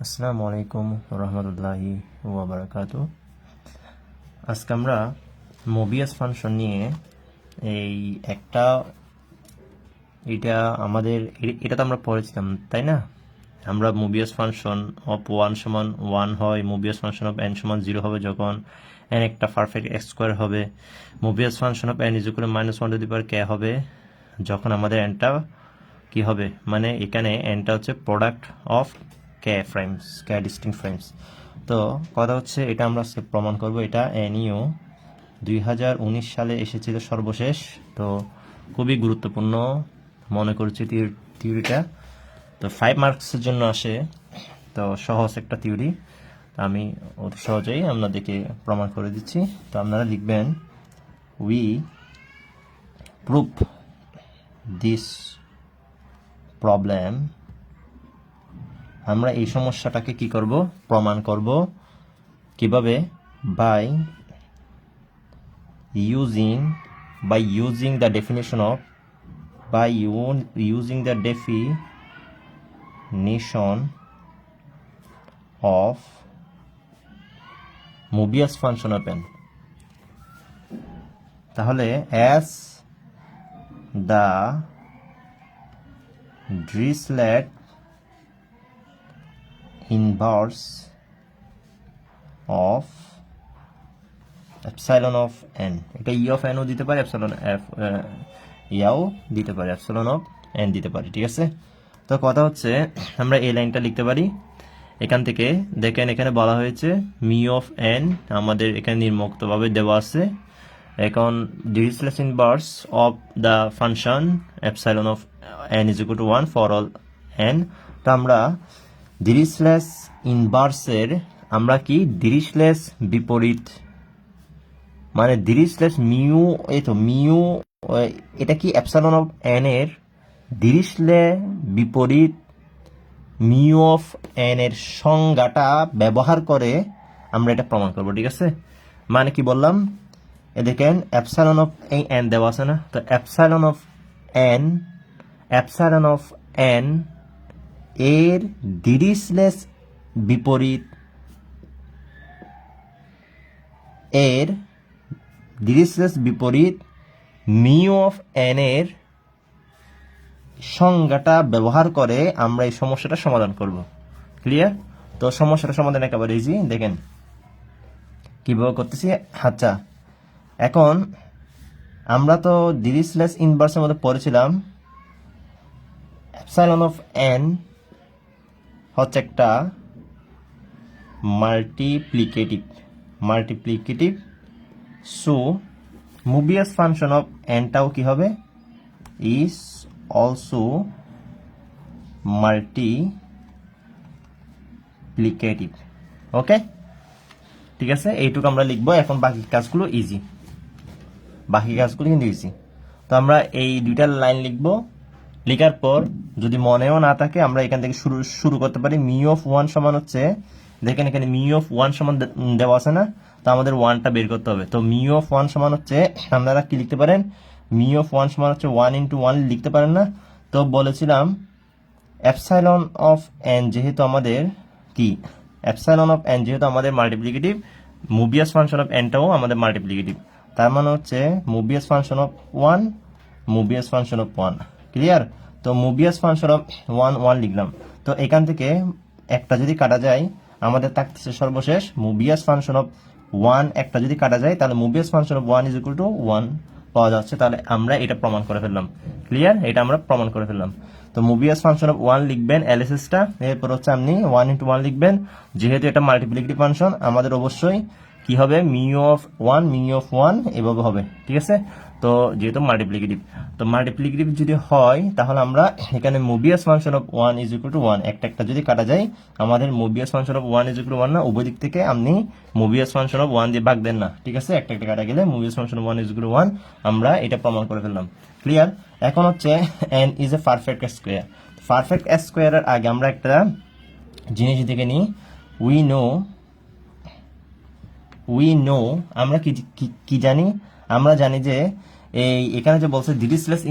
আসসালামু আলাইকুম রহমতুল্লাহি ওয়া বারাকাতু। আজকে আমরা মোবিয়াস ফাংশন নিয়ে এই একটা এটা তো আমরা পড়েছিলাম, তাই না? আমরা মোবিয়াস ফাংশন অফ ওয়ান সমান ওয়ান হয়, মোবিয়াস ফাংশন অফ এন সমান 0 হবে যখন এন একটা পারফেক্ট এক্স স্কোয়ার হবে, Mobius function of N is equal -1 কে হবে যখন আমাদের এনটা কি হবে, মানে এখানে এনটা হচ্ছে product of K frames, K distinct frames. তো কথা হচ্ছে এটা আমরা প্রমাণ করব। এটা এনইউ 2019 সালে এসেছিল সর্বশেষ। তো খুবই গুরুত্বপূর্ণ মনে করছি থিওরিটা। তো 5 মার্কসের জন্য আসে, তো সহজ একটা থিওরি। আমি অতি সহজেই আপনাদেরকে প্রমাণ করে দিচ্ছি। তো আপনারা লিখবেন উই প্রুভ দিস প্রবলেম। আমরা এই সমস্যাটাকে কি করব, প্রমাণ করব। কিভাবে? By using the definition of Mobius function of N. তাহলে as the Dirichlet inverse of epsilon of N, এটা ই অফ এনও দিতে পারে, এপসাইলন এফ ইয়াও দিতে পারে, এপসাইলন অফ এন দিতে পারে, ঠিক আছে? তো কথা হচ্ছে আমরা এই লাইনটা লিখতে পারি এখান থেকে। দেখেন এখানে বলা হয়েছে মি অফ এন, আমাদের এখানে নির্মুক্তভাবে দেওয়া আছে। এখন Dirichlet inverse of the function epsilon of N is equal to 1 for all N. তো আমরা ডিরিচলেট ইনভার্সের আমরা কি ডিরিচলেট বিপরীত, মানে ডিরিচলেট মিউ, এই তো মিউ, এটা কি এপসাইলন অফ এন এর ডিরিচলেট বিপরীত মিউ অফ এন এর সংজ্ঞাটা ব্যবহার করে আমরা এটা প্রমাণ করব, ঠিক আছে? মানে কি বললাম, এ দেখেন এপসাইলন অফ এন দেওয়া আছে না? তো এপসাইলন অফ এন এর ডিরিচলেট বিপরীত, মিউ অফ এন এর সংজ্ঞাটা ব্যবহার করে আমরা এই সমস্যাটা সমাধান করব। ক্লিয়ার? তো সমস্যাটা সমাধান একেবারে ইজি। দেখেন কিভাবে করতেছি। আচ্ছা, এখন আমরা তো ডিরিচলেট ইনভার্সের মধ্যে পড়েছিলাম এপসাইলন অফ এন হচ্ছে একটা multiplicative. So Mobius function of এনটাও কি হবে, ইজ অলসো মাল্টিপ্লিকেটিভ। ওকে, ঠিক আছে, এইটুকু আমরা লিখবো। এখন বাকি কাজগুলো কিন্তু ইজি। তো আমরা এই দুইটা লাইন লিখবো। লেখার পর যদি মনেও না থাকে আমরা এখান থেকে শুরু করতে পারি। মিউ অফ ওয়ান সমান হচ্ছে, দেখেন এখানে মিউ অফ ওয়ান সমান দেওয়া আছে না? তো আমাদের ওয়ানটা বের করতে হবে। তো মিউ অফ ওয়ান সমান হচ্ছে, আপনারা কি লিখতে পারেন, মিউ অফ ওয়ান সমান হচ্ছে 1 × 1 লিখতে পারেন না? তো বলেছিলাম এপসাইলন অফ এন যেহেতু আমাদের কি, এপসাইলন অফ এন যেহেতু আমাদের মাল্টিপ্লিকেটিভ, মোবিয়াস ফাংশন অফ এনটাও আমাদের মাল্টিপ্লিকেটিভ। তার মানে হচ্ছে Mobius function of 1, Mobius function of 1। Clear? তো মোবিয়াস ফাংশন অফ 1 লিখলাম। তো এখান থেকে একটা যদি কাটা যায় আমাদের থাকতেছে সর্বশেষ মোবিয়াস ফাংশন অফ 1। একটা যদি কাটা যায় তাহলে Mobius function of 1 is equal to 1 পাওয়া যাচ্ছে। তাহলে আমরা এটা প্রমাণ করে ফেললাম। ক্লিয়ার? এটা আমরা প্রমাণ করে ফেললাম। তো মোবিয়াস ফাংশন অফ 1 লিখবেন এলএসএসটা, এরপর হচ্ছে আপনি 1 × 1 লিখবেন। যেহেতু এটা মাল্টিপ্লিকেটিভ ফাংশন আমাদের অবশ্যই কি হবে, মিউ অফ 1 এভাবে হবে, ঠিক আছে? তো যেহেতু মাল্টিপ্লিকেটিভ যদি হয় তাহলে আমরা এখানে Mobius function of 1 is equal to 1, একটা যদি কাটা যায় আমাদের Mobius function of 1 is equal to 1 না, উভয় দিক থেকে আপনি মোবিয়াস ফাংশন অফ 1 দিয়ে ভাগ দেন না, ঠিক আছে? একটা কাটা গেলে Mobius function of 1 is equal to 1, আমরা এটা প্রমাণ করে ফেললাম। ক্লিয়ার? এখন হচ্ছে n is a perfect square. Perfect স্কোয়ারের আগে আমরা একটা জিনিস দেখে নিই। উই নো আমরা কি জানি, আমরা জানি যে এখানে যে বলছে ডিরিচলেট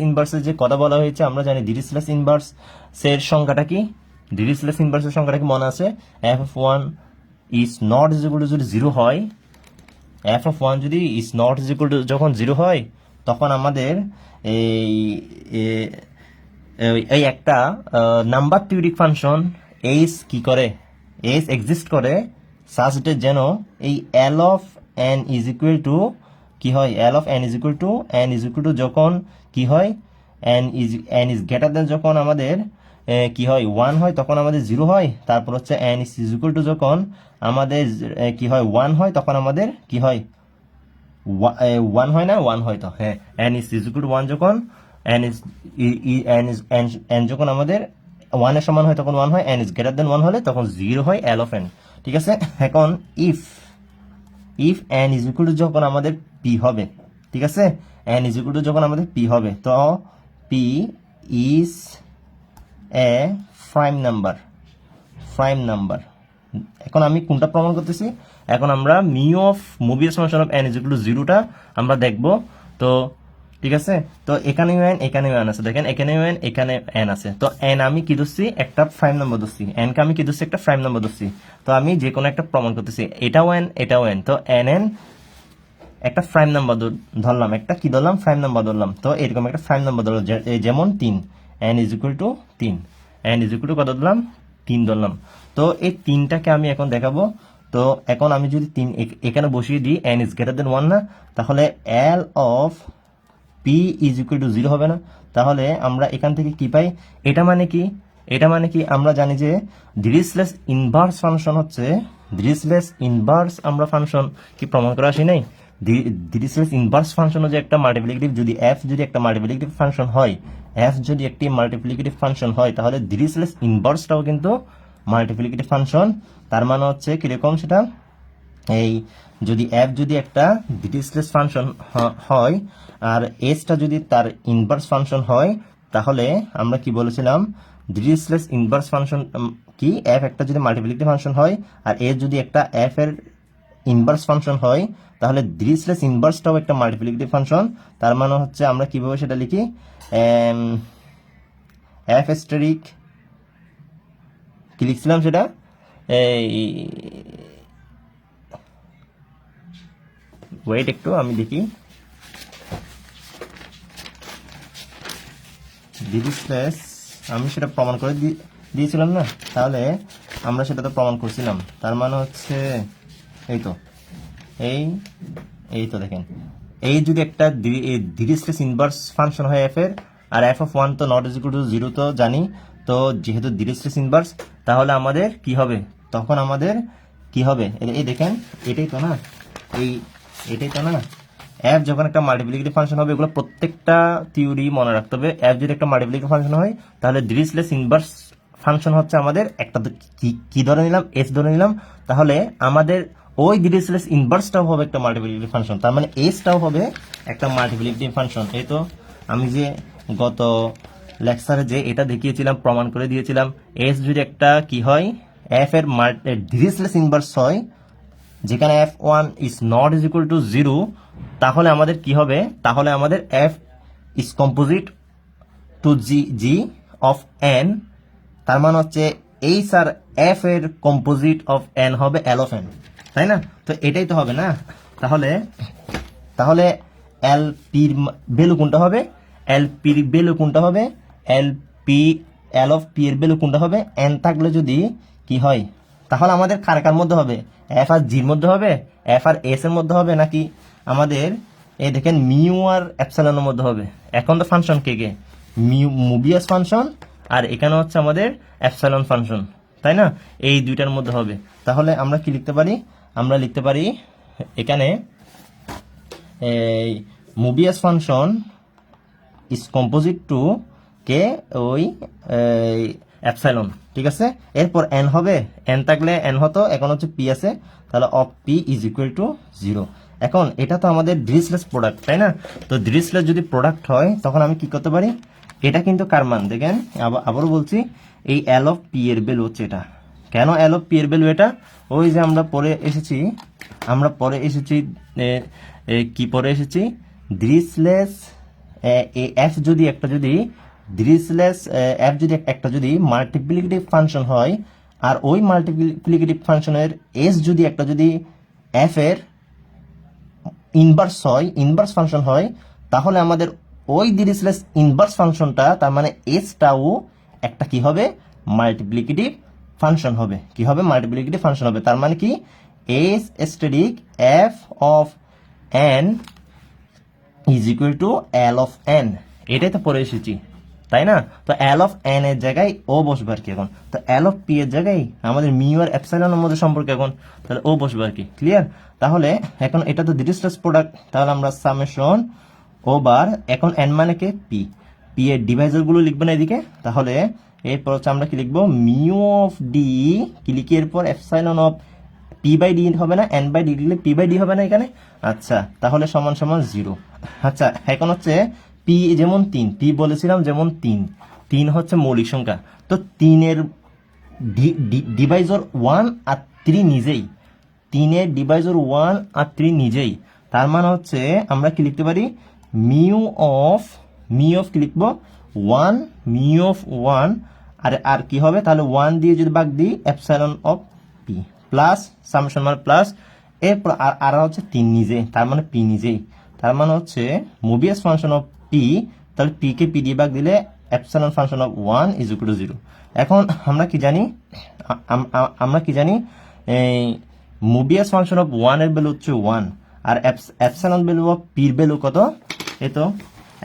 ইনভার্সের যে কথা বলা হয়েছে, আমরা জানি ডিরিচলেট ইনভার্স এর সংখ্যাটা কি, ডিরিচলেস ইনভার্সের সংখ্যাটা কি মনে আছে? F of one is not is equal two যদি জিরো হয়, এফ অফ ওয়ান যদি is not is equal two যখন জিরো হয়, তখন আমাদের এই এই একটা নাম্বার থিওরিক ফাংশন এইচ কি করে, এইচ এক্সিস্ট করে সাচ ডেট যেন এই L of N is equal to কি হয়, L of N is equal two যখন কি হয়, এন ইজ গ্রেটার দেন যখন আমাদের কি হয় 1 হয়, তখন আমাদের 0 হয়। তারপর হচ্ছে এন ইজ ইকুয়াল টু যখন আমাদের কি হয় 1 হয়, তখন আমাদের কি হয় 1 হয় না, 1 হয় তো, হ্যাঁ, এন ইজ ইকুয়াল টু 1 যখন এন যখন আমাদের 1 এর সমান হয় তখন 1 হয়, এন ইজ গ্রেটার দেন 1 হলে তখন 0 হয় এল অফ এন। ঠিক আছে, এখন if N is equal two যখন আমাদের পি হবে, ঠিক আছে, এন ইজ ইকুয়াল টু যখন আমাদের পি হবে, তো P is a prime number. এখন আমি কোনটা প্রমাণ করতেছি? এখন আমরা mu of Mobius function of N is equal to 0টা আমরা দেখব। তো ঠিক আছে, তো এখানেও এন এখানেও এন আছে, দেখেন এখানেও এন এখানে এন আছে, তো এন আমি কি ধরছি, একটা প্রাইম নাম্বার ধরছি, এন কে আমি কি ধরছি, একটা প্রাইম নাম্বার ধরছি। তো আমি যে কোনো একটা প্রমাণ করতেছি, এটাও এন এটাও এন, তো এন একটা প্রাইম নাম্বার ধরলাম, একটা কি ধরলাম, প্রাইম নাম্বার ধরলাম। তো এরকম একটা প্রাইম নাম্বার ধরলাম, যেমন 3, N is equal two 3, N is equal two কত ধরলাম, 3 ধরলাম। তো এই 3টাকে আমি এখন দেখাবো। তো এখন আমি যদি 3 এখানে বসিয়ে দিই, এন ইজ গ্রেটার দেন 1 না, তাহলে L of P is equal to 0 হবে না। তাহলে আমরা এখান থেকে কি পাই, এটা মানে কি আমরা জানি যে ডিরিচলেস ইনভার্স ফাংশন হচ্ছে, ডিরিচলেস ইনভার্স আমরা ফাংশন কি প্রমাণ করা আসি নাই, ডিরিচলেস ইনভার্স ফাংশন যে একটা মাল্টিপ্লিকেটিভ, যদি এফ যদি একটা মাল্টিপ্লিকেটিভ ফাংশন হয়, এফ যদি একটি মাল্টিপ্লিকেটিভ ফাংশন হয়, তাহলে ডিরিচলেস ইনভার্সটাও কিন্তু মাল্টিপ্লিকেটিভ ফাংশন। তার মানে হচ্ছে কিরকম সেটা, এই যদি এফ যদি একটা ডিরিচলেস ফাংশন হয় আর এসটা যদি তার ইনভার্স ফাংশন হয়, তাহলে আমরা কি বলেছিলাম, ডিরিচলেস ইনভার্স ফাংশন কি, এফ একটা যদি মাল্টিপ্লিকেটিভ ফাংশন হয় আর এস যদি একটা এফ এর ইনভার্স ফাংশন হয়, তাহলে ডিরিচলেস ইনভার্সটাও একটা মাল্টিপ্লিকেটিভ ফাংশন। তার মানে হচ্ছে আমরা কিভাবে সেটা লিখি, এফ স্টেরিক কি লিখছিলাম সেটা, এই ওয়েট একটু আমি দেখি, ডিরিচলেস আমি সেটা প্রমাণ করে দিয়েছিলাম না, তাহলে আমরা সেটা তো প্রমাণ করছিলাম। তার মানে হচ্ছে এই তো এই তো দেখেন, এই যদি একটা ডিরিচলেস ইনভার্স ফাংশন হয় এফ এর, আর এফ অফ 1 তো নট ইজ ইকুয়াল টু 0 তো জানি, তো যেহেতু ডিরিচলেস ইনভার্স, তাহলে আমাদের কি হবে, তখন আমাদের কি হবে, এই দেখেন এটাই তো না, এটাই তো না, এফ যখন একটা মাল্টিপ্লিকেটিভ ফাংশন হবে, এগুলো প্রত্যেকটা থিওরি মনে রাখতে হবে। এফ যদি একটা মাল্টিপ্লিকেটিভ ফাংশন হয়, তাহলে ডিরিচলেস ইনভার্স ফাংশন হচ্ছে আমাদের একটা কি ধরে নিলাম, এস ধরে নিলাম, তাহলে আমাদের ওই ডিরিচলেস ইনভার্সটাও হবে একটা মাল্টিপ্লিকেটিভ ফাংশন, তার মানে এসটাও হবে একটা মাল্টিপ্লিকেটিভ ফাংশন। এই তো আমি যে গত লেকচারে যে এটা দেখিয়েছিলাম, প্রমাণ করে দিয়েছিলাম, এস যদি একটা কি হয়, এফ এর ডিরিচলেস ইনভার্স হয়, যেখানে f1 is not is equal to 0, তাহলে আমাদের কি হবে, তাহলে আমাদের f is composite to g of n, তার মানে হচ্ছে h আর f এর composite of n হবে l of n, তাই না? তো এটাই তো হবে না, তাহলে l p এর ভ্যালু কোনটা হবে, l p এর ভ্যালু কোনটা হবে, l of p এর ভ্যালু কোনটা হবে, n থাকলে যদি কি হয়, তাহলে আমাদের কার মধ্যে হবে, এফ আর জির মধ্যে হবে, এফ আর এস এর মধ্যে হবে, নাকি আমাদের এই দেখেন মিউ আর এপসাইলনের মধ্যে হবে। এখন তো ফাংশন কে মোবিয়াস ফাংশন, আর এখানে হচ্ছে আমাদের এপসাইলন ফাংশন, তাই না? এই দুইটার মধ্যে হবে। তাহলে আমরা কি লিখতে পারি, আমরা লিখতে পারি এখানে এই Mobius function is composite to কে ওই এপসাইলন, ঠিক আছে। এরপর এন হবে, এন থাকলে এন হতো, এখন হচ্ছে পি আছে, তাহলে of P is equal to 0। এখন এটা তো আমাদের ডিরিচলেস প্রোডাক্ট, তাই না? তো ডিরিচলেস যদি প্রোডাক্ট হয়, তখন আমি কি করতে পারি, এটা কিন্তু কার মান দেখেন, আবারও বলছি, এই এল অফ পি এর ভ্যালু হচ্ছে এটা। কেন এল অফ পি এর ভ্যালু এটা, ওই যে আমরা পরে এসেছি কি পরে এসেছি, ডিরিচলেস এফ যদি একটা যদি ডিরিচলেস এফ যদি একটা যদি মাল্টিপ্লিকেটিভ ফাংশন হয় আর ওই মাল্টিপ্লিকেটিভ ফাংশনের এস যদি একটা যদি এফ এর ইনভার্স ফাংশন হয়, তাহলে আমাদের ওই ডিরিচলেস ইনভার্স ফাংশনটা তার মানে এসটাও একটা কি হবে মাল্টিপ্লিকেটিভ ফাংশন হবে। কি হবে মাল্টিপ্লিকেটিভ ফাংশন হবে। তার মানে কি S static F of N is equal two L of N, এটাই তো পড়ে এসেছি তাই না? তো এল অফ এন এর জায়গায় ও বসবে আর কি এখন। তো এল অফ পি এর জায়গায় আমাদের মিউ আর এপসাইলনের মধ্যে সম্পর্ক এখন, তাহলে ও বসবে আর কি। ক্লিয়ার? তাহলে এখন এটা তো ডিরিচলেস প্রোডাক্ট, তাহলে আমরা সামেশন ওভার এখন এন মানে কে পি, পি এর ডিভাইজার গুলো লিখবে না এদিকে। তাহলে এরপর হচ্ছে আমরা কি লিখবো মিউ অফ ডি, কি লিখি এরপর epsilon of P by D হবে না, এন বাই ডি লিখলে পি বাই ডি হবে না এখানে। আচ্ছা তাহলে সমান সমান 0। আচ্ছা এখন হচ্ছে পি যেমন 3, পি বলেছিলাম যেমন 3 হচ্ছে মৌলিক সংখ্যা, তো 3-এর ডিভাইজর 1 আর 3 নিজেই, 3-এর ডিভাইজর 1 আর 3 নিজেই। তার মানে হচ্ছে আমরা কি লিখতে পারি মিউ অফ কি লিখবো 1, মিউ অফ 1 আর কি হবে তাহলে 1 দিয়ে যদি ভাগ দিই epsilon of P plus summation মানে প্লাস এরপর আর হচ্ছে 3 নিজে, তার মানে পি নিজেই। তার মানে হচ্ছে মোবিয়াস ফাংশন অফ পি, তাহলে পি কে পি দিয়ে ভাগ দিলে epsilon function of 1 is equal to 0। এখন আমরা কি জানি এই মোবিয়াস ফাংশন অফ 1 এর ভ্যালু হচ্ছে 1 আর এপসাইলন ভ্যালু অফ পি এর ভ্যালু কত? এই তো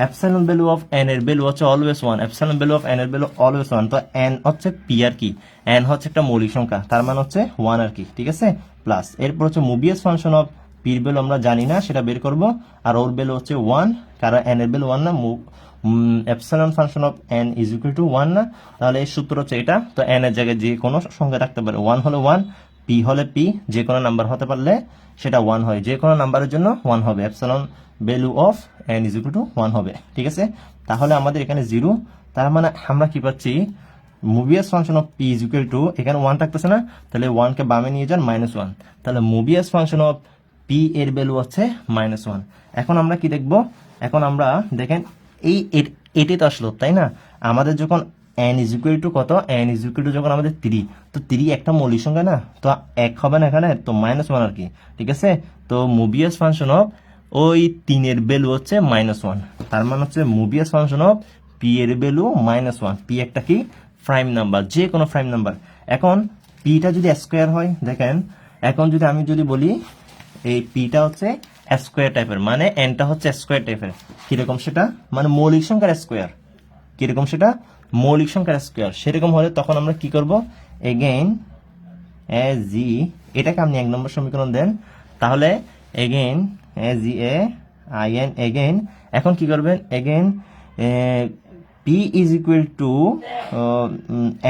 এপসাইলন ভ্যালু অফ এন এর ভ্যালু হচ্ছে always 1, epsilon value of N এর ভ্যালু অলওয়েজ 1। তো এন হচ্ছে পি আর কি, এন হচ্ছে একটা মৌলিক সংখ্যা, তার মানে হচ্ছে 1 আর কি। ঠিক আছে, প্লাস এরপর হচ্ছে মোবিয়াস ফাংশন অফ পি এর ভ্যালু আমরা জানি না, সেটা বের করব। আর ওর ভ্যালু হচ্ছে 1, কারণ এন এর ভ্যালু 1 না, epsilon function of N is equal to 1 না, তাহলে এই সূত্র হচ্ছে এটা। তো এন এর জায়গায় যে কোনো সংখ্যা রাখতে পারে, 1 হলে 1, পি হলে পি, যে কোনো নাম্বার হতে পারলে সেটা 1 হয়, যে কোনো নাম্বারের জন্য 1 হবে, epsilon value of N is equal to 1 হবে। ঠিক আছে, তাহলে আমাদের এখানে 0, তার মানে আমরা কি পাচ্ছি Mobius function of P is equal two, এখানে 1 থাকতেছে না, তাহলে 1 কে বামে নিয়ে যান -1, তাহলে মোবিয়াস ফাংশন অফ পি এর ভ্যালু হচ্ছে -1। এখন আমরা কি দেখব, এখন আমরা দেখেন এটি তো আসলো তাই না, আমাদের যখন n ইজ ইকুয়াল টু কত, n ইজ ইকুয়াল টু যখন আমাদের 3, তো 3 একটা মৌলিক সংখ্যা না, তো 1 হবে না এখানে, তো -1 আর কি। ঠিক আছে, তো মোবিয়াস ফাংশন অফ ওই 3 এর ভ্যালু হচ্ছে -1, তার মানে হচ্ছে মোবিয়াস ফাংশন অফ পি এর ভ্যালু -1। পি একটা কি প্রাইম নাম্বার, যে কোনো প্রাইম নাম্বার। এখন পিটা যদি স্কোয়ার হয়, দেখেন এখন যদি আমি যদি বলি এই পিটা হচ্ছে স্কোয়ার টাইপের, মানে এনটা হচ্ছে স্কোয়ার টাইপের, কিরকম সেটা মানে মৌলিক সংখ্যার স্কোয়ার, কিরকম সেটা মৌলিক সংখ্যার স্কোয়ার, সেরকম হলে তখন আমরা কি করব এগেইন এ জি, এটাকে আপনি 1 নম্বর সমীকরণ দেন, তাহলে again A G A I N again, এখন কি করবেন again P is equal two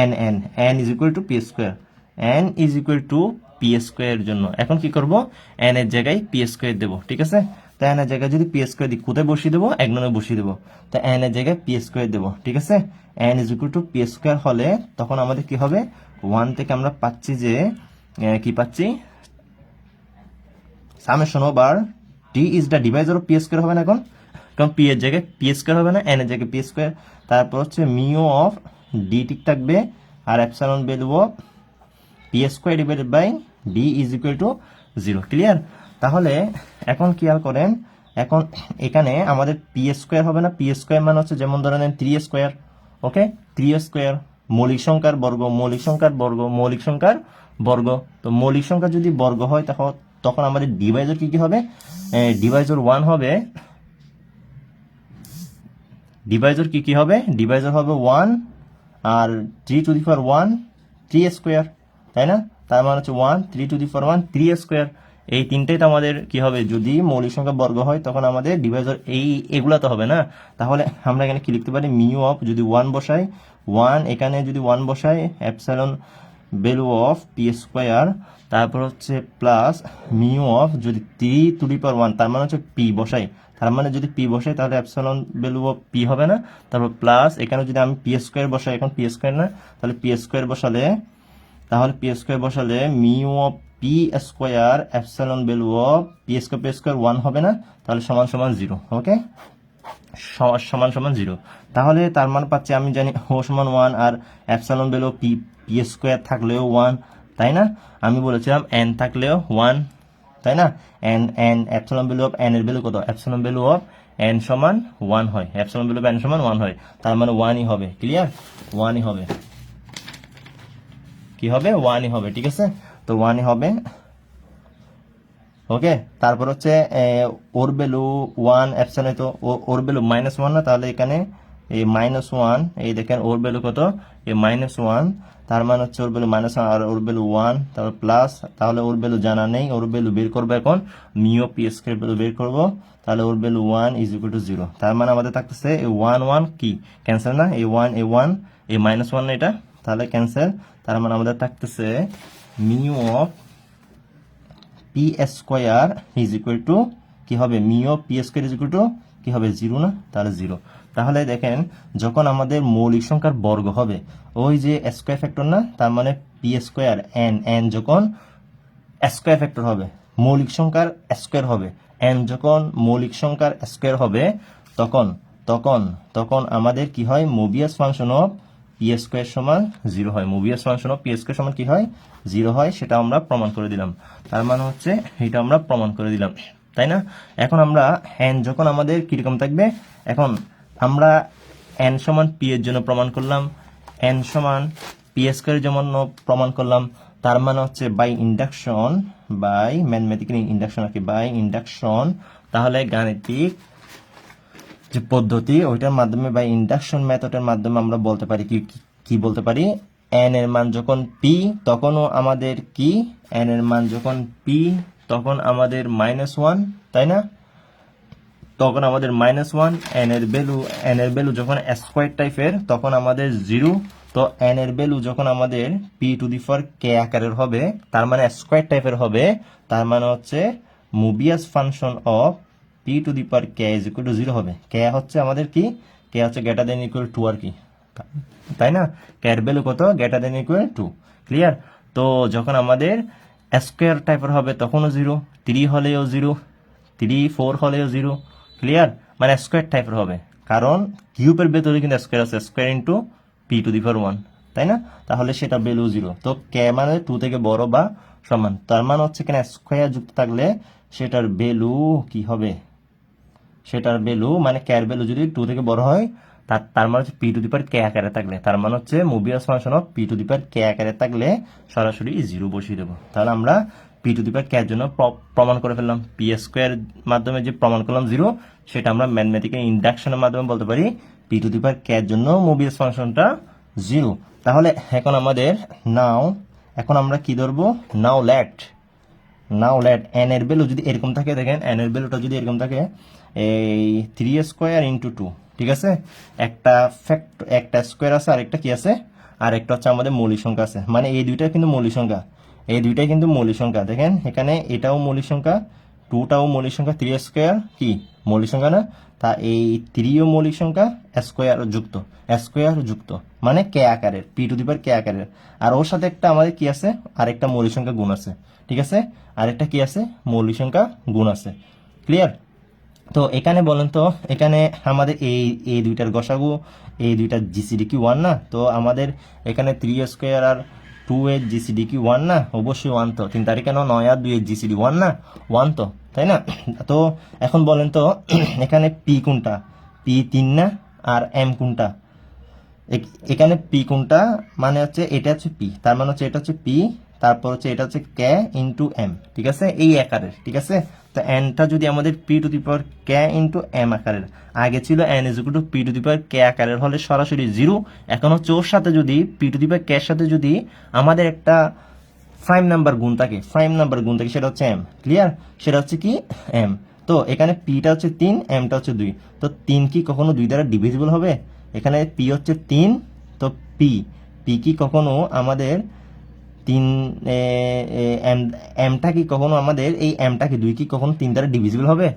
N N N is equal two P square, N is equal two P square জন্য এখন কি করব এন এর জায়গায় পি স্কোয়ার দেবো। ঠিক আছে, তো এন এর জায়গায় যদি পি স্কোয়ার দিই কোথায় বসিয়ে দেবো, 1 নম্বরে বসিয়ে দেবো, তো এন এর জায়গায় পি স্কোয়ার দেবো। ঠিক আছে, N is equal two P square হলে তখন আমাদের কি হবে 1 থেকে আমরা পাচ্ছি যে কি পাচ্ছি summation over D is the Deviser of P square হবে না এখন, কারণ পি এর জায়গায় পি স্কোয়ার হবে না, এন এর জায়গায় পি স্কোয়ার, তারপর হচ্ছে মিউ অফ ডি ঠিক থাকবে আর epsilon value of P square divided by D is equal to 0। Clear? তাহলে এখন খেয়াল করেন, এখন এখানে আমাদের পি স্কোয়ার হবে না, পি স্কোয়ার মানে হচ্ছে যেমন ধরে নেন 3 স্কোয়ার, ওকে 3 স্কোয়ার মৌলিক সংখ্যার বর্গ, মৌলিক সংখ্যার বর্গ, মৌলিক সংখ্যার বর্গ। তো মৌলিক সংখ্যা যদি বর্গ হয় তখন আমাদের ডিভাইজর কি হবে, ডিভাইজর 1 হবে, ডিভাইজর কি হবে, ডিভাইজর হবে 1 আর 3 টু দি পাওয়ার 1 3 স্কোয়ার, তাই না? তার মানে হচ্ছে 1 3 টু দি পাওয়ার 1 3 স্কোয়ার, এই তিনটাই তো আমাদের কি হবে, যদি মৌলিক সংখ্যা বর্গ হয় তখন আমাদের ডিভাইজর এগুলা তো হবে না। তাহলে আমরা এখানে কি লিখতে পারি মিউ অফ যদি 1 বসাই 1, এখানে যদি 1 বসাই epsilon value of P square, তারপর হচ্ছে প্লাস মিউ অফ যদি 3 টু দি পাওয়ার 1, তার মানে হচ্ছে পি বসাই, তার মানে যদি পি বসাই তাহলে এপসাইলন ভ্যালু অফ পি হবে না, তারপর প্লাস এখানে যদি আমি পি স্কোয়ার বসাই, এখন পি স্কোয়ার না, তাহলে পি স্কোয়ার বসালে mu of P square epsilon value of P square 1 হবে না, তাহলে সমান সমান 0। ওকে, সমান সমান 0। তাহলে তার মান পাচ্ছি, আমি জানি ও সমান 1 আর এপসাইলন ভ্যালু পি স্কোয়ার থাকলেও 1, তাই না? আমি বলেছিলাম এন থাকলেও 1, তাই না? N epsilon value of N এর ভ্যালু কত? এপসাইলন ভ্যালু অফ এন সমান 1 হয়, এপসাইলন ভ্যালু অফ এন সমান 1 হয়, তার মানে 1ই হবে। ক্লিয়ার? 1ই হবে, কি হবে? 1ই হবে, ঠিক আছে? তো 1ই হবে। ওকে, তারপর হচ্ছে ওর ভ্যালু 1 এপসাইলন, তো ওর ভ্যালু -1 না, তাহলে এখানে এই -1, এই দেখেন ওর ভ্যালু কত? এই -1, তার মানে হচ্ছে ওর ভ্যালু -1 আর ওর ভ্যালু 1, তারপর প্লাস, তাহলে ওর ভ্যালু জানা নেই, ওর ভ্যালু বের করবো এখন, মিও পি স্কয়ার ভ্যালু বের করবো, তাহলে ওর ভ্যালু 1 = 0। তার মানে আমাদের থাকতেছে এই 1 কি ক্যান্সেল না, এই 1 এই -1 না, এটা তাহলে ক্যান্সেল। তার মানে আমাদের থাকতেছে মিও অফ পি স্কোয়ার কি হবে? মিও পি স্কোয়ার কি হবে? 0 না, তাহলে 0। তাহলে দেখেন, যখন আমাদের মৌলিক সংখ্যার বর্গ হবে, ওই যে স্কোয়ার ফ্যাক্টর না, তার মানে পি স্কোয়ার এন যখন স্কোয়ার ফ্যাক্টর হবে, মৌলিক সংখ্যার স্কোয়ার হবে, এন যখন মৌলিক সংখ্যার স্কোয়ার হবে, তখন তখন তখন আমাদের কি হয়? Mobius function of P square সমান 0 হয়। Mobius function of P square সমান কি হয়? 0 হয়। সেটা আমরা প্রমাণ করে দিলাম। তার মানে হচ্ছে এটা আমরা প্রমাণ করে দিলাম, তাই না? এখন আমরা এন যখন আমাদের কিরকম থাকবে, এখন আমরা এন সমান পি এর জন্য প্রমাণ করলাম, এন সমান পি স্কোয়ারের জন্য প্রমাণ করলাম। তার মানে হচ্ছে by induction, by mathematical induction আর কি, বাই ইন্ডাকশন, তাহলে গাণিতিক যে পদ্ধতি ওইটার মাধ্যমে, বাই ইন্ডাকশন মেথডের মাধ্যমে আমরা বলতে পারি কি বলতে পারি? এন এর মান যখন পি, তখনও আমাদের কি? এন এর মান যখন পি, তখন আমাদের -1, তাই না? তখন আমাদের -1, এন এর ভ্যালু যখন স্কোয়ার টাইপের, তখন আমাদের 0। তো এন এর ভ্যালু যখন আমাদের p⁴ k আকারের হবে, তার মানে স্কোয়ার টাইপের হবে, তার মানে হচ্ছে মোবিয়াস ফাংশন অফ p⁴k = 0 হবে। k হচ্ছে আমাদের কি? k হচ্ছে গ্রেটার দেন ইকুয়াল 2 আর কি, তাই না? k এর ভ্যালু কত? Greater than equal 2। ক্লিয়ার? তো যখন আমাদের স্কোয়ার টাইপের হবে, তখনও 0, 3 হলেও 0, 3, 4 হলেও 0। ক্লিয়ার? মানে স্কোয়ার টাইপের হবে, কারণ কিউবের ভেতরে কিন্তু স্কোয়ার আছে, স্কোয়ার ইন্টু p⁴1, তাই না? তাহলে সেটা ভ্যালু 0। তো কে মানে 2 থেকে বড় বা সমান, তার মানে হচ্ছে এখানে স্কোয়ার যুক্ত থাকলে সেটার ভ্যালু কি হবে? সেটার ভ্যালু মানে কে এর ভ্যালু যদি 2 থেকে বড় হয়, তার মানে হচ্ছে p⁴k আকারে থাকলে, তার মানে হচ্ছে মোবিয়াস ফাংশন অফ p⁴k আকারে থাকলে সরাসরি 0 বসিয়ে দেবো। তাহলে আমরা p⁴k এর জন্য প্রমাণ করে ফেললাম। পি স্কোয়ার মাধ্যমে যে প্রমাণ করলাম 0, সেটা আমরা ম্যাথমেটিক্যাল ইন্ডাকশনের মাধ্যমে বলতে পারি p⁴k এর জন্য মোবিয়াস ফাংশনটা 0। তাহলে এখন আমাদের এখন আমরা কি ধরবো? নাও লেট এন এর ভ্যালু যদি এরকম থাকে, দেখেন এন এর ভ্যালুটা যদি এরকম থাকে, এই 3 স্কোয়ার ইন্টু 2, ঠিক আছে? একটা স্কোয়ার আছে, আর একটা কি আছে? আর একটা হচ্ছে আমাদের মৌলিক সংখ্যা আছে, মানে এই দুইটা কিন্তু মৌলিক সংখ্যা, এই দুইটাই কিন্তু মৌলিক সংখ্যা। দেখেন এখানে এটাও মৌলিক সংখ্যা, 2টাও মৌলিক সংখ্যা, 3 স্কোয়ার কি মৌলিক সংখ্যা না? তা এই 3ও মৌলিক সংখ্যা, স্কোয়ার যুক্ত মানে কে আকারের, p⁴k আকারের, আর ওর সাথে একটা আমাদের কি আছে? আরেকটা মৌলিক সংখ্যা গুণ আছে, ঠিক আছে? আরেকটা কি আছে? মৌলিক সংখ্যা গুণ আছে। ক্লিয়ার? তো এখানে বলেন তো, এখানে আমাদের এই দুইটার গসাগু, এই দুইটার জিসিডি কি 1 না? তো আমাদের এখানে 3 স্কোয়ার আর 2 এর জিসিডি কি 1 না? অবশ্যই 1। তো 3 তারিখে 9 আর 2 এর জিসিডি 1 না? 1 তো, তাই না? তো এখন বলেন তো, এখানে পি কোনটা? পি 3 না? আর এম কোনটা? এখানে পি কোনটা? মানে হচ্ছে এটা হচ্ছে পি, তার মানে হচ্ছে এটা হচ্ছে পি, তারপর হচ্ছে এটা হচ্ছে কে ইন্টু এম, ঠিক আছে? এই আকারের, ঠিক আছে? তো এনটা যদি আমাদের p⁴k ইন্টু এম আকারের, আগে ছিল n = p⁴k আকারের হলে সরাসরি 0। এখন হচ্ছে ওর সাথে যদি p⁴k এর সাথে যদি আমাদের একটা প্রাইম নাম্বার গুণ থাকে, সেটা হচ্ছে এম। ক্লিয়ার? সেটা হচ্ছে কি? এম। তো এখানে পিটা হচ্ছে 3, এমটা হচ্ছে 2। তো 3 কি কখনো 2 দ্বারা ডিভিজিবল হবে? এখানে পি হচ্ছে 3, তো পি কি কখনো আমাদের 3, এমটা কি কখনো আমাদের, এই এমটা কি 2 কি কখনো 3 দ্বারা ডিভিজিবল হবে?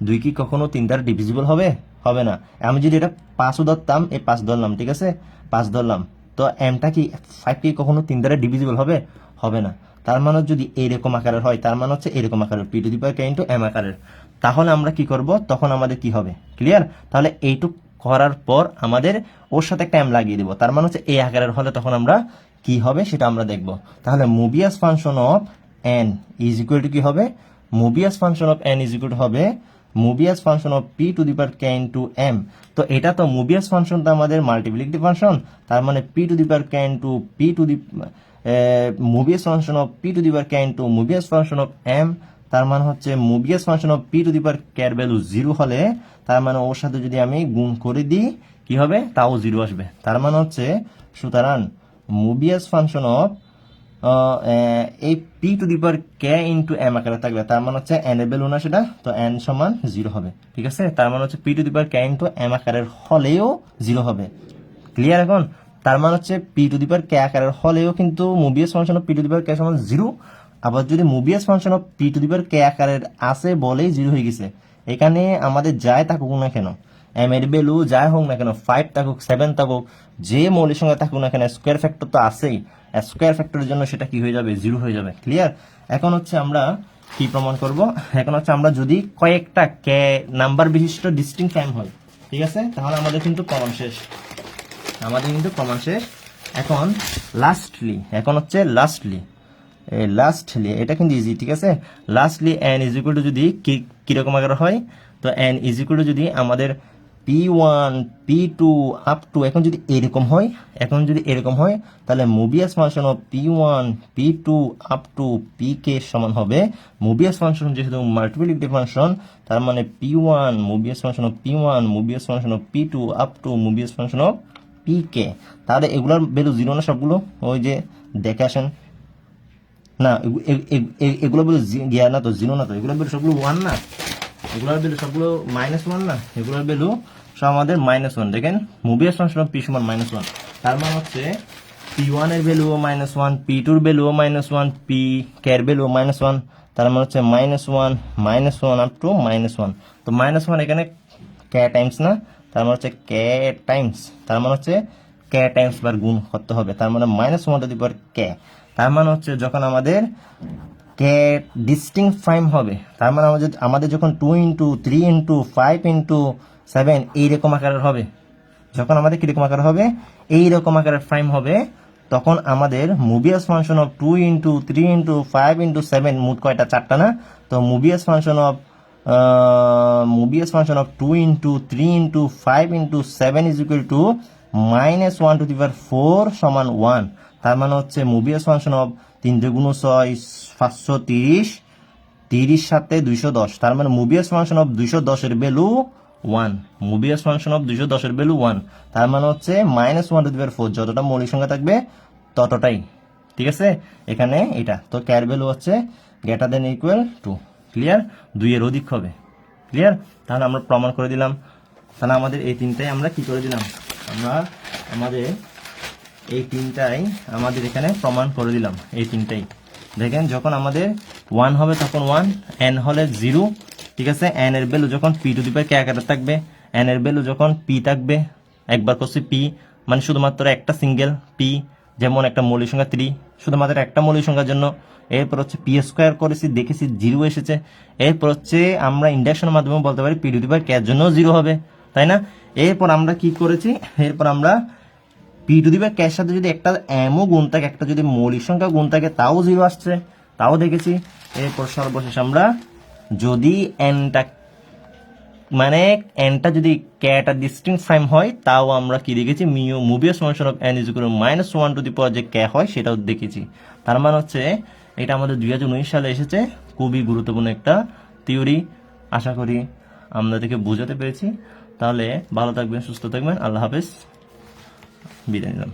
2 কি কখনো 3 দ্বারা ডিভিজিবল হবে? হবে না। আমি যদি এটা 5ও ধরতাম, এই 5 ধরলাম, ঠিক আছে? 5 ধরলাম, তো এমটা কি 5 কি কখনো 3 দ্বারা ডিভিজিবল হবে? হবে না। তার মানে যদি এইরকম আকারের হয়, তার মানে হচ্ছে এরকম আকারের P to the power K into M আকারের, তাহলে আমরা কি করব, তখন আমাদের কি হবে, ক্লিয়ার? তাহলে এইটুক করার পর আমাদের ওর সাথে একটা এম লাগিয়ে দিব, তার মানে হচ্ছে এই আকারের হলে তখন আমরা কি হবে সেটা আমরা দেখব। তাহলে Mobius function of N is equal to কি হবে, Mobius function of N is equal to হবে Mobius function of P to the power K into M. তো এটা তো মোবিয়াস ফাংশন তো আমাদের মাল্টিপ্লিকেটিভ ফাংশন, তার মানে P to the power K into P to the Mobius function of P to the power K into Mobius function of M, তার মানে হচ্ছে Mobius function of P to the power K এর value 0 হলে, তার মানে ওর সাথে যদি আমি গুণ করে দিই কি হবে, তাও 0 আসবে। তার মানে হচ্ছে সুতরাং মোবিয়াস ফাংশন অফ এই P to the power K into M আকারে থাকবে, তার মানে হচ্ছে এন এর ভ্যালু না সেটা, তো এন সমান 0 হবে, ঠিক আছে? তার মানে হচ্ছে P to the power K into M আকারের হলেও 0 হবে, ক্লিয়ার? এখন তার মানে হচ্ছে P to the power K আকারের হলেও কিন্তু Mobius function of P to the power K সমান 0। আবার যদি Mobius function of P to the power K আকারের আছে বলেই 0 হয়ে গেছে, এখানে আমাদের যাই থাকুক না কেন, এম এর ভ্যালু যাই হোক না কেন, 5 থাকুক 7 থাকুক, যে মৌলিক সংখ্যা থাকুক না কেন, স্কোয়ার ফ্যাক্টর তো আছেই, স্কোয়ার ফ্যাক্টরের জন্য সেটা কি হয়ে যাবে, 0 হয়ে যাবে, ক্লিয়ার? এখন হচ্ছে আমরা কি প্রমাণ করব, এখন হচ্ছে আমরা যদি কয়েকটা কে নাম্বার বিশিষ্ট ডিস্টিংক্ট টাইম হয়, ঠিক আছে, তাহলে আমাদের কিন্তু প্রমাণ শেষ, আমাদের কিন্তু প্রমাণ শেষ। এখন লাস্টলি এটা কিন্তু ইজি, ঠিক আছে? Lastly N is equal two যদি কিরকম আকার হয়, তো এন ইজ ইকুয়াল টু যদি আমাদের P1 P2 আপ টু এখন যদি এরকম হয়, তাহলে Mobius function of P1 P2 up to PK সমান হবে মোবিয়াস ফাংশন যেহেতু মাল্টিপ্লিকেটিভ ফাংশন, তার মানে P1 Mobius function of P1 Mobius function of P2 up to Mobius function of PK। তাহলে এগুলোর ভ্যালু 0 না সবগুলো, ওই যে দেখে আসেন না, এগুলো বেলু গিয়া না তো, 0 না তো, এগুলো বেলু সবগুলো 1 না, এগুলোর বেলু সবগুলো -1 না, এগুলোর বেলু সব আমাদের -1। দেখেন মোবিয়াস ফাংশন অফ পি সমান -1, তার মানে হচ্ছে P1 এর ভ্যালু -1, P2 এর ভ্যালু -1, P কে এর ভ্যালু -1, তার মানে হচ্ছে -1 আপ টু -1। তো -1 এখানে কে টাইমস না, তার মানে হচ্ছে কে টাইমস, তার মানে হচ্ছে কে টাইমস বার গুণ করতে হবে, তার মানে -1 টু দি পাওয়ার কে। তার মানে হচ্ছে যখন আমাদের কে ডিস্টিংক্ট প্রাইম হবে, তার মানে আমাদের যখন 2 ইন্টু 3 ইন্টু 5 ইন্টু 7 এইরকম আকারের হবে, যখন আমাদের কিরকম আকার হবে, এইরকম আকারের প্রাইম হবে, তখন আমাদের Mobius function of 2 into 3 into 5 into 7 মোট কয়টা, 4টা না, তো Mobius function of 2 into 3 into 5 into 7 is equal to -1 to the power 4 সমান 1। তার মানে হচ্ছে মোবিয়াস ফাংশন অফ 3 × 6 530, 30 সাথে 210, তার মানে মোবিয়াস ফাংশন অফ 210 এর ভ্যালু 1, মোবিয়াস ফাংশন অফ 210 এর ভ্যালু 1, তার মানে হচ্ছে -1 টু দি পাওয়ার 4, যতটা মৌলিক সংখ্যা থাকবে ততটাই, ঠিক আছে? এখানে এটা তো কে এর ভ্যালু হচ্ছে greater than equal to, clear? 2 এর অধিক হবে, ক্লিয়ার? তাহলে আমরা প্রমাণ করে দিলাম। তাহলে আমাদের এই তিনটাই আমরা কি করে দিলাম, আমাদের এই তিনটাই আমাদের এখানে প্রমাণ করে দিলাম, এই তিনটাই। দেখেন যখন আমাদের 1 হবে তখন 1, n হলে 0, ঠিক আছে? n এর ভ্যালু যখন p টু দি পাওয়ার কে আকারে থাকবে, n এর ভ্যালু যখন p থাকবে, একবার করছি p মানে শুধুমাত্র একটা সিঙ্গেল p, যেমন একটা মৌলিক সংখ্যা 3, শুধুমাত্র একটা মৌলিক সংখ্যার জন্য। এরপর হচ্ছে p স্কোয়ার করেছি, দেখেছি 0 এসেছে। এরপর হচ্ছে আমরা ইন্ডাকশনের মাধ্যমে বলতে পারি p two the power K এর জন্য 0 হবে, তাই না? এরপর আমরা কি করেছি, এরপর আমরা P to the power K এর সাথে যদি একটা এমও গুণ থাকে, একটা যদি মৌলিক সংখ্যা গুণ থাকে, তাও 0 আসছে, তাও দেখেছি। এরপর সর্বশেষ আমরা যদি এনটা মানে এনটা যদি কেটা ডিস্টিংক্ট প্রাইম হয়, তাও আমরা কি দেখেছি, Mobius function of N is equal to -1 to the power যে কে হয় সেটাও দেখেছি। তার মানে হচ্ছে এটা আমাদের 2019 সালে এসেছে, খুবই গুরুত্বপূর্ণ একটা থিওরি। আশা করি আপনাদেরকে বোঝাতে পেরেছি। তাহলে ভালো থাকবেন, সুস্থ থাকবেন, আল্লাহ হাফেজ, বিদায় নিলাম।